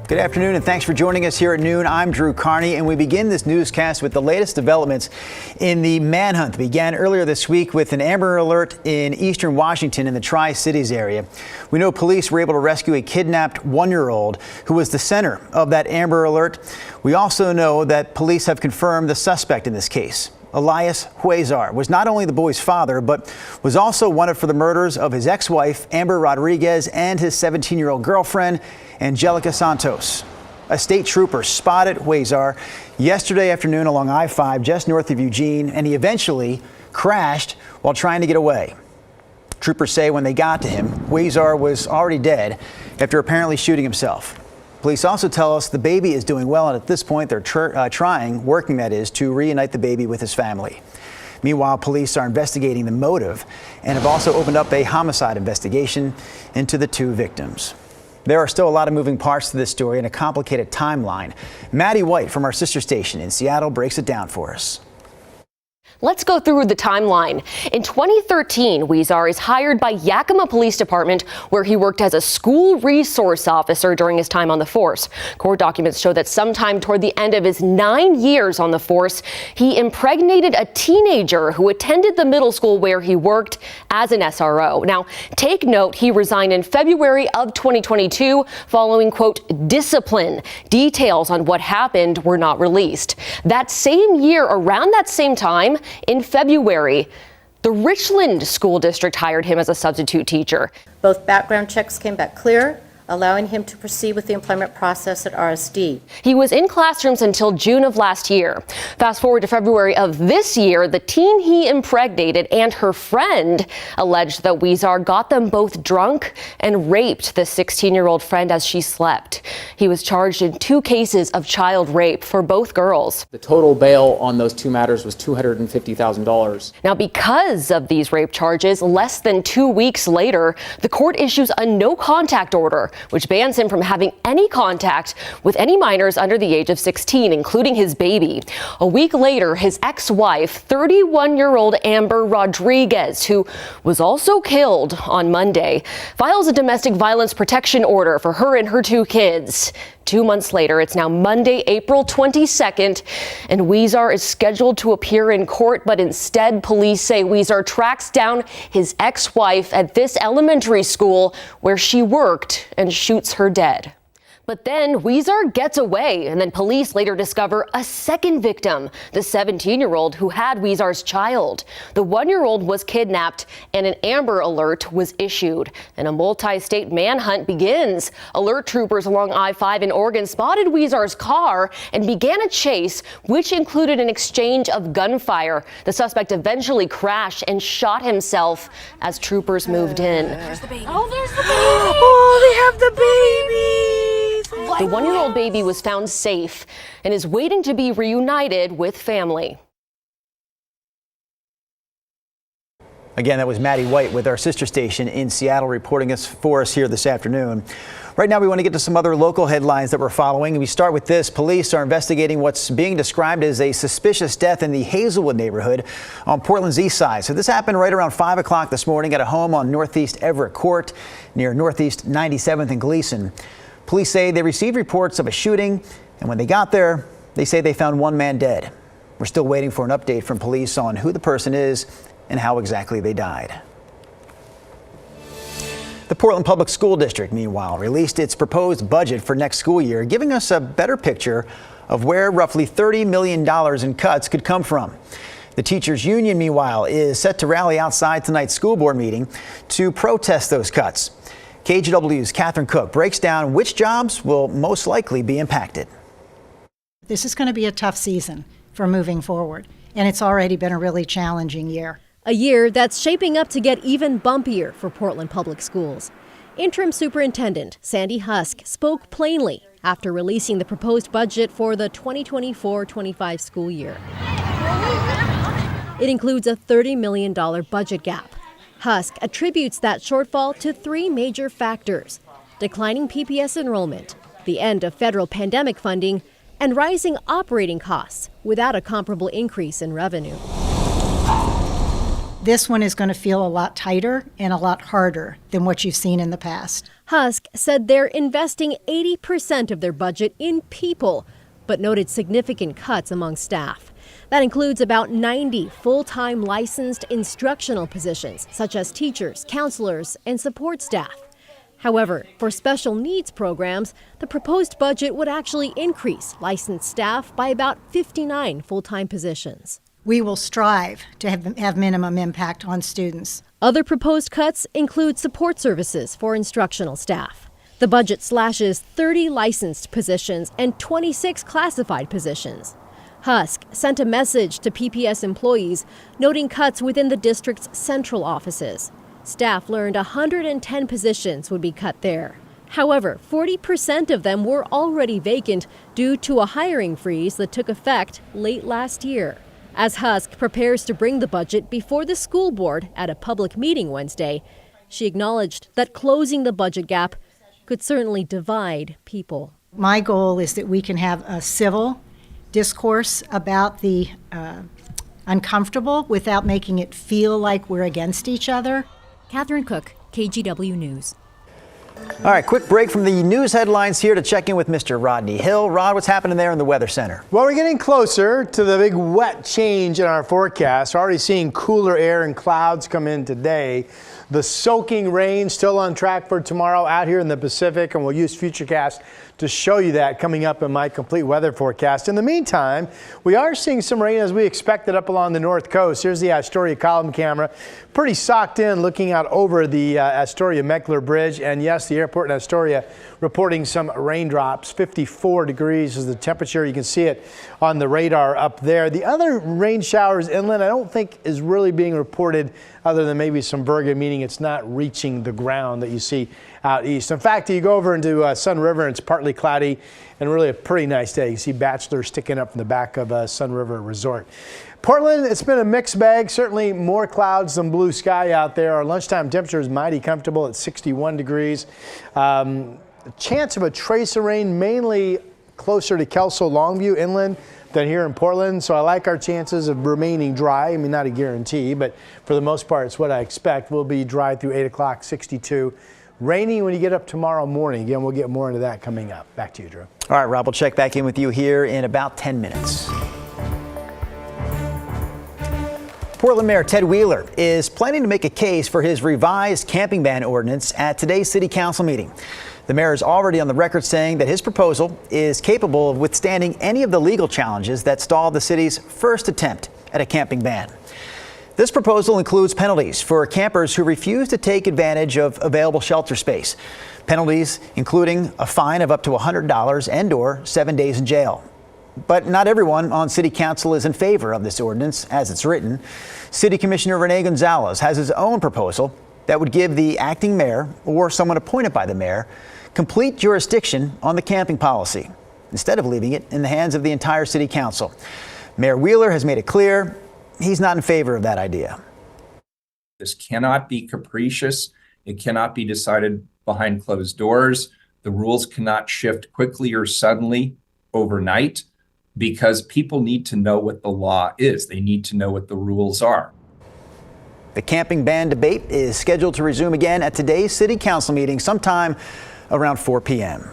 Good afternoon and thanks for joining us here at noon. I'm Drew Carney and we begin this newscast with the latest developments in the manhunt that began earlier this week with an Amber Alert in eastern Washington in the Tri-Cities area. We know police were able to rescue a kidnapped one-year-old who was the center of that Amber Alert. We also know that police have confirmed the suspect in this case. Elias Huizar was not only the boy's father, but was also wanted for the murders of his ex-wife, Amber Rodriguez, and his 17-year-old girlfriend, Angelica Santos. A state trooper spotted Huizar yesterday afternoon along I-5 just north of Eugene, and he eventually crashed while trying to get away. Troopers say when they got to him, Huizar was already dead after apparently shooting himself. Police also tell us the baby is doing well, and at this point they're working to reunite the baby with his family. Meanwhile, police are investigating the motive and have also opened up a homicide investigation into the two victims. There are still a lot of moving parts to this story and a complicated timeline. Maddie White from our sister station in Seattle breaks it down for us. Let's go through the timeline. In 2013, Huizar is hired by Yakima Police Department, where he worked as a school resource officer during his time on the force. Court documents show that sometime toward the end of his 9 years on the force, he impregnated a teenager who attended the middle school where he worked as an SRO. Now, take note, he resigned in February of 2022 following, quote, discipline. Details on what happened were not released. That same year, around that same time, in February, the Richland School District hired him as a substitute teacher. Both background checks came back clear, allowing him to proceed with the employment process at RSD. He was in classrooms until June of last year. Fast forward to February of this year, the teen he impregnated and her friend alleged that Huizar got them both drunk and raped the 16-year-old friend as she slept. He was charged in 2 cases of child rape for both girls. The total bail on those 2 matters was $250,000. Now, because of these rape charges, less than 2 weeks later, the court issues a no-contact order, which bans him from having any contact with any minors under the age of 16, including his baby. A week later, his ex-wife, 31-year-old Amber Rodriguez, who was also killed on Monday, files a domestic violence protection order for her and her 2 kids. 2 months later, it's now Monday, April 22nd, and Huizar is scheduled to appear in court, but instead police say Huizar tracks down his ex-wife at this elementary school where she worked and shoots her dead. But then Huizar gets away, and then police later discover a second victim, the 17-year-old who had Huizar's child. The 1-year-old was kidnapped, and an Amber Alert was issued, and a multi-state manhunt begins. Alert troopers along I-5 in Oregon spotted Huizar's car and began a chase, which included an exchange of gunfire. The suspect eventually crashed and shot himself as troopers moved in. There's the baby. Oh, there's the baby. Oh, they have the baby. The 1-year-old baby was found safe and is waiting to be reunited with family. Again, that was Maddie White with our sister station in Seattle reporting for us here this afternoon. Right now, we want to get to some other local headlines that we're following. We start with this. Police are investigating what's being described as a suspicious death in the Hazelwood neighborhood on Portland's east side. So this happened right around 5 o'clock this morning at a home on Northeast Everett Court near Northeast 97th and Gleason. Police say they received reports of a shooting, and when they got there, they say they found one man dead. We're still waiting for an update from police on who the person is and how exactly they died. The Portland Public School District, meanwhile, released its proposed budget for next school year, giving us a better picture of where roughly $30 million in cuts could come from. The teachers union, meanwhile, is set to rally outside tonight's school board meeting to protest those cuts. KGW's Catherine Cook breaks down which jobs will most likely be impacted. This is going to be a tough season for moving forward, and it's already been a really challenging year. A year that's shaping up to get even bumpier for Portland Public Schools. Interim Superintendent Sandy Husk spoke plainly after releasing the proposed budget for the 2024-25 school year. It includes a $30 million budget gap. Husk attributes that shortfall to 3 major factors: declining PPS enrollment, the end of federal pandemic funding, and rising operating costs without a comparable increase in revenue. This one is going to feel a lot tighter and a lot harder than what you've seen in the past. Husk said they're investing 80% of their budget in people, but noted significant cuts among staff. That includes about 90 full-time licensed instructional positions, such as teachers, counselors, and support staff. However, for special needs programs, the proposed budget would actually increase licensed staff by about 59 full-time positions. We will strive to have minimum impact on students. Other proposed cuts include support services for instructional staff. The budget slashes 30 licensed positions and 26 classified positions. Husk sent a message to PPS employees noting cuts within the district's central offices. Staff learned 110 positions would be cut there. However, 40% of them were already vacant due to a hiring freeze that took effect late last year. As Husk prepares to bring the budget before the school board at a public meeting Wednesday, she acknowledged that closing the budget gap could certainly divide people. My goal is that we can have a civil discourse about the uncomfortable without making it feel like we're against each other. Catherine Cook, KGW News. All right, quick break from the news headlines here to check in with Mr. Rodney Hill. Rod, what's happening there in the Weather Center? Well, we're getting closer to the big wet change in our forecast. We're already seeing cooler air and clouds come in today. The soaking rain still on track for tomorrow out here in the Pacific, and we'll use Futurecast to show you that coming up in my complete weather forecast. In the meantime, we are seeing some rain as we expected up along the north coast. Here's the Astoria column camera. Pretty socked in looking out over the Astoria-Meckler Bridge. And yes, the airport in Astoria reporting some raindrops. 54 degrees is the temperature. You can see it on the radar up there. The other rain showers inland I don't think is really being reported other than maybe some virga, meaning it's not reaching the ground that you see out east. In fact, you go over into Sun River and it's partly cloudy and really a pretty nice day. You see Bachelor sticking up from the back of Sun River Resort. Portland, it's been a mixed bag. Certainly more clouds than blue sky out there. Our lunchtime temperature is mighty comfortable at 61 degrees. Chance of a trace of rain mainly closer to Kelso Longview inland than here in Portland. So I like our chances of remaining dry. I mean, not a guarantee, but for the most part, it's what I expect. We'll be dry through 8 o'clock, 62. Rainy when you get up tomorrow morning. Again, we'll get more into that coming up. Back to you, Drew. All right, Rob, we'll check back in with you here in about 10 minutes. Portland Mayor Ted Wheeler is planning to make a case for his revised camping ban ordinance at today's City Council meeting. The mayor is already on the record saying that his proposal is capable of withstanding any of the legal challenges that stalled the city's first attempt at a camping ban. This proposal includes penalties for campers who refuse to take advantage of available shelter space. Penalties including a fine of up to $100 and/or 7 days in jail. But not everyone on City Council is in favor of this ordinance as it's written. City Commissioner Rene Gonzalez has his own proposal that would give the acting mayor or someone appointed by the mayor complete jurisdiction on the camping policy instead of leaving it in the hands of the entire City Council. Mayor Wheeler has made it clear he's not in favor of that idea. This cannot be capricious. It cannot be decided behind closed doors. The rules cannot shift quickly or suddenly overnight because people need to know what the law is. They need to know what the rules are. The camping ban debate is scheduled to resume again at today's City Council meeting sometime around 4 p.m.